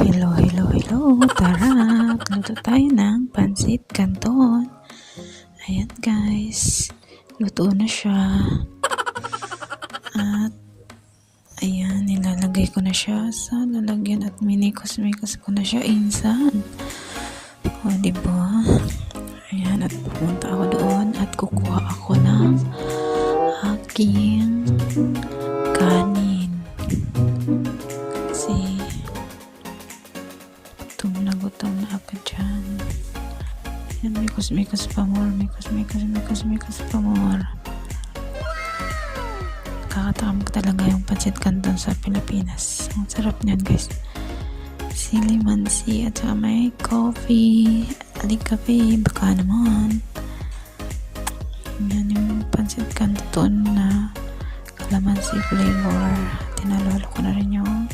Hello. Tara, luto tayo ng pansit canton. Ayan guys, luto na siya. At ayan, nilalagay ko na siya sa lalagyan at minikos ko na siya insan. O diba? Ayan, at pupunta ako doon at kukuha ako ng aking kanin. Kasi gutom na ako dyan. Ayan, mikos pa more. Mikos pa more. Kakatakam ko talaga yung pansit canton sa Pilipinas. Ang sarap niyan guys. Silimansi at saka may coffee. Alikape, baka naman. Yan yung pansit canton na kalamansi flavor. Tinalolo ko na rin yung